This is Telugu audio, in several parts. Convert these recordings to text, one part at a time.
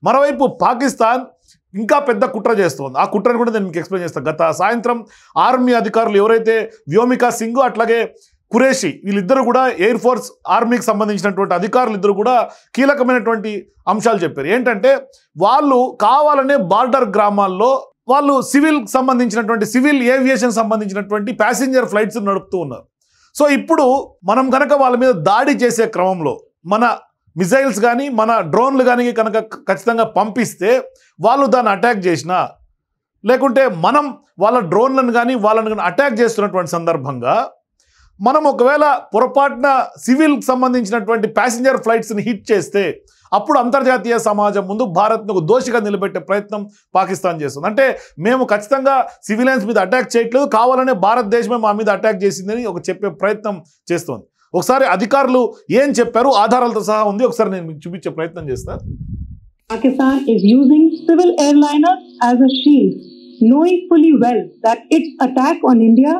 మరోవైపు పాకిస్తాన్ ఇంకా పెద్ద కుట్ర చేస్తోంది. ఆ కుట్రను కూడా నేను మీకు ఎక్స్ప్లెయిన్ చేస్తాను. గత సాయంత్రం ఆర్మీ అధికారులు ఎవరైతే వ్యోమికా సింగ్ అట్లాగే కురేషి వీళ్ళిద్దరూ కూడా ఎయిర్ ఫోర్స్ ఆర్మీకి సంబంధించినటువంటి అధికారులు ఇద్దరు కూడా కీలకమైనటువంటి అంశాలు చెప్పారు. ఏంటంటే వాళ్ళు కావాలనే బార్డర్ గ్రామాల్లో వాళ్ళు సివిల్ ఏవియేషన్ సంబంధించినటువంటి ప్యాసింజర్ ఫ్లైట్స్ నడుపుతూ ఉన్నారు. సో ఇప్పుడు మనం కనుక వాళ్ళ మీద దాడి చేసే క్రమంలో మన మిసైల్స్ కానీ మన డ్రోన్లు కానీ కనుక ఖచ్చితంగా పంపిస్తే వాళ్ళు దాన్ని అటాక్ చేసినా లేకుంటే మనం వాళ్ళ డ్రోన్లను కానీ వాళ్ళని కానీ అటాక్ చేస్తున్నటువంటి సందర్భంగా మనం ఒకవేళ పొరపాటున సివిల్కి సంబంధించినటువంటి ప్యాసింజర్ ఫ్లైట్స్ని హిట్ చేస్తే అప్పుడు అంతర్జాతీయ సమాజం ముందు భారత్ను ఒక దోషిగా నిలబెట్టే ప్రయత్నం పాకిస్తాన్ చేస్తుంది. అంటే మేము ఖచ్చితంగా సివిలియన్స్ మీద అటాక్ చేయట్లేదు, కావాలనే భారతదేశమే మా మీద అటాక్ చేసిందని ఒక చెప్పే ప్రయత్నం చేస్తోంది. ఒకసారి అధికారులు ఏం చెప్పారు ఆధారాలతో సహా ఉంది, ఒకసారి నేను మీకు చూపించే ప్రయత్నం చేస్తాను. Pakistan is using civil airliners as a shield, knowing fully well that its attack on India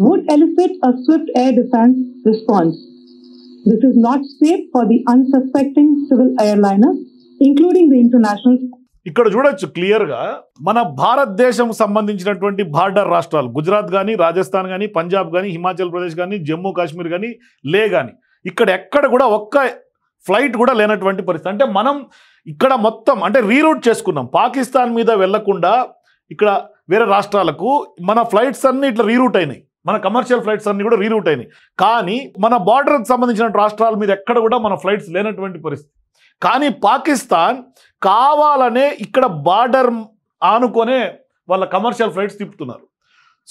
would elicit a swift air defense response. This is not safe for the unsuspecting civil airliners, including the international. ఇక్కడ చూడొచ్చు క్లియర్గా మన భారతదేశం సంబంధించినటువంటి బార్డర్ రాష్ట్రాలు గుజరాత్ కానీ, రాజస్థాన్ కానీ, పంజాబ్ కానీ, హిమాచల్ ప్రదేశ్ కానీ, జమ్మూ కాశ్మీర్ కానీ, లే కానీ ఇక్కడ ఎక్కడ కూడా ఒక్క ఫ్లైట్ కూడా లేనటువంటి పరిస్థితి. అంటే మనం ఇక్కడ మొత్తం అంటే రీరూట్ చేసుకున్నాం. పాకిస్తాన్ మీద వెళ్లకుండా ఇక్కడ వేరే రాష్ట్రాలకు మన ఫ్లైట్స్ అన్నీ ఇట్లా రీరూట్ అయినాయి, మన కమర్షియల్ ఫ్లైట్స్ అన్నీ కూడా రీరూట్ అయినాయి. కానీ మన బార్డర్కి సంబంధించిన రాష్ట్రాల మీద ఎక్కడ కూడా మన ఫ్లైట్స్ లేనటువంటి పరిస్థితి. కానీ పాకిస్తాన్ కావాలనే ఇక్కడ బార్డర్ ఆనుకొనే వాళ్ళ కమర్షియల్ ఫ్లైట్స్ తిప్పుతున్నారు.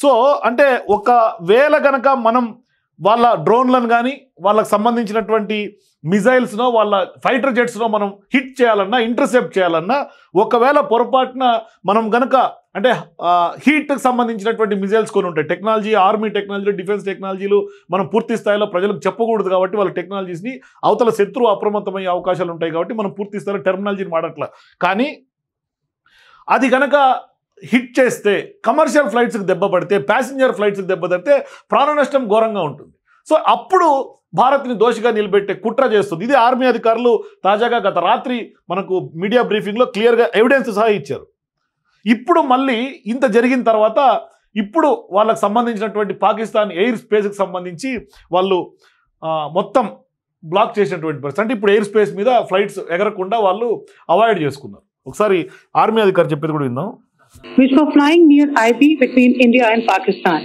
సో అంటే ఒకవేళ కనుక మనం వాళ్ళ డ్రోన్లను కానీ వాళ్ళకి సంబంధించినటువంటి మిజైల్స్నో వాళ్ళ ఫైటర్ జెట్స్నో మనం హిట్ చేయాలన్నా ఇంటర్సెప్ట్ చేయాలన్నా ఒకవేళ పొరపాటున మనం కనుక అంటే హీట్కి సంబంధించినటువంటి మిజైల్స్ కొన్ని ఉంటాయి. టెక్నాలజీ, ఆర్మీ టెక్నాలజీ, డిఫెన్స్ టెక్నాలజీలు మనం పూర్తి స్థాయిలో ప్రజలకు చెప్పకూడదు కాబట్టి వాళ్ళ టెక్నాలజీస్ని అవతల శత్రువు అప్రమత్తమయ్యే అవకాశాలు ఉంటాయి కాబట్టి మనం పూర్తి స్థాయిలో టెర్మినాలజీని వాడట్లా. కానీ అది కనుక హిట్ చేస్తే కమర్షియల్ ఫ్లైట్స్కి దెబ్బ పడితే, ప్యాసింజర్ ఫ్లైట్స్కి దెబ్బ పడితే ప్రాణ నష్టం ఘోరంగా ఉంటుంది. సో అప్పుడు భారత్ని దోషిగా నిలబెట్టే కుట్ర చేస్తుంది. ఇది ఆర్మీ అధికారులు తాజాగా గత రాత్రి మనకు మీడియా బ్రీఫింగ్లో క్లియర్గా ఎవిడెన్స్ సహా ఇచ్చారు. ఇప్పుడు మళ్ళీ ఇంత జరిగిన తర్వాత ఇప్పుడు వాళ్ళకి సంబంధించినటువంటి పాకిస్తాన్ ఎయిర్ స్పేస్కి సంబంధించి వాళ్ళు మొత్తం బ్లాక్ చేసినటువంటి పరిస్థితి. అంటే ఇప్పుడు ఎయిర్ స్పేస్ మీద ఫ్లైట్స్ ఎగరకుండా వాళ్ళు అవాయిడ్ చేసుకున్నారు. ఒకసారి ఆర్మీ అధికారి చెప్పేది కూడా విందాం. Which were flying near IB between India and Pakistan.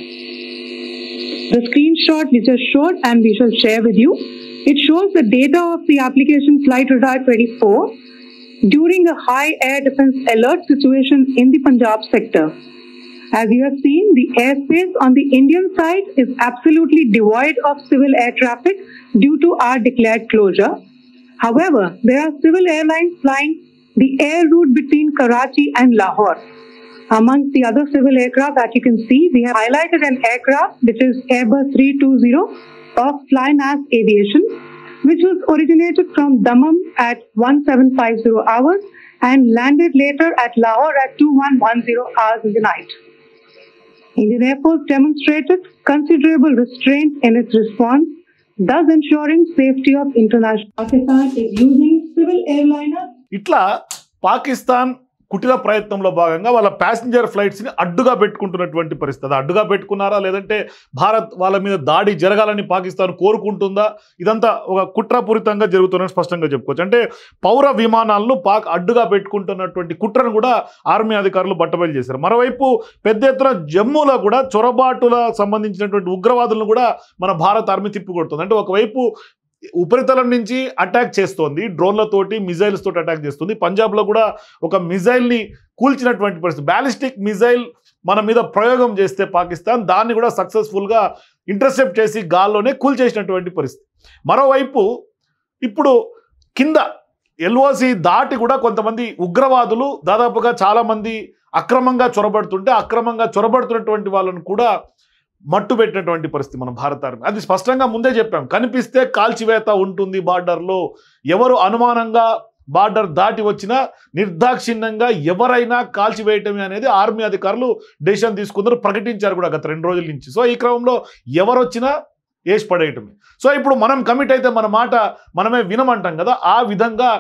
The screenshot we just showed and we shall share with you. It shows the data of the application Flight Radar 24 during a high air defense alert situation in the Punjab sector. As you have seen, the airspace on the Indian side is absolutely devoid of civil air traffic due to our declared closure. However, there are civil airlines flying the air route between Karachi and Lahore. Amongst the other civil aircraft that you can see, we have highlighted an aircraft which is Airbus 320 of Flynas Aviation, which was originated from Dammam at 1750 hours and landed later at Lahore at 2110 hours in the night. Indian Air Force demonstrated considerable restraint in its response, thus ensuring safety of international. Pakistan is using civil airliners. ఇట్లా పాకిస్తాన్ కుటిల ప్రయత్నంలో భాగంగా వాళ్ళ ప్యాసింజర్ ఫ్లైట్స్ని అడ్డుగా పెట్టుకుంటున్నటువంటి పరిస్థితి. అడ్డుగా పెట్టుకున్నారా లేదంటే భారత్ వాళ్ళ మీద దాడి జరగాలని పాకిస్తాన్ కోరుకుంటుందా, ఇదంతా ఒక కుట్రపూరితంగా జరుగుతుందని స్పష్టంగా చెప్పుకోవచ్చు. అంటే పౌర విమానాలను పాక్ అడ్డుగా పెట్టుకుంటున్నటువంటి కుట్రను కూడా ఆర్మీ అధికారులు బట్టబయలు చేశారు. మరోవైపు పెద్ద ఎత్తున జమ్మూలో కూడా చొరబాటుల సంబంధించినటువంటి ఉగ్రవాదులను కూడా మన భారత ఆర్మీ తిప్పికొడుతుంది. అంటే ఒకవైపు ఉపరితలం నుంచి అటాక్ చేస్తోంది, డ్రోన్లతోటి మిజైల్స్ తోటి అటాక్ చేస్తుంది. పంజాబ్లో కూడా ఒక మిజైల్ని కూల్చినటువంటి పరిస్థితి. బ్యాలిస్టిక్ మిజైల్ మన మీద ప్రయోగం చేస్తే పాకిస్తాన్ దాన్ని కూడా సక్సెస్ఫుల్గా ఇంటర్సెప్ట్ చేసి గాల్లోనే కూల్చేసినటువంటి పరిస్థితి. మరోవైపు ఇప్పుడు కింద ఎల్ఓసి దాటి కూడా కొంతమంది ఉగ్రవాదులు దాదాపుగా చాలామంది అక్రమంగా చొరబడుతున్నటువంటి వాళ్ళను కూడా మట్టు పెట్టినటువంటి పరిస్థితి మన భారత ఆర్మీ. అది స్పష్టంగా ముందే చెప్పాం, కనిపిస్తే కాల్చివేత ఉంటుంది బార్డర్లో, ఎవరు అనుమానంగా బార్డర్ దాటి వచ్చినా నిర్దాక్షిణ్యంగా ఎవరైనా కాల్చివేయటమే అనేది ఆర్మీ అధికారులు డెసిషన్ తీసుకున్నారు, ప్రకటించారు కూడా గత 2 రోజుల నుంచి. సో ఈ క్రమంలో ఎవరు వచ్చినా వేసి పడేయటమే. సో ఇప్పుడు మనం కమిట్ అయితే మన మాట మనమే వినమంటాం కదా, ఆ విధంగా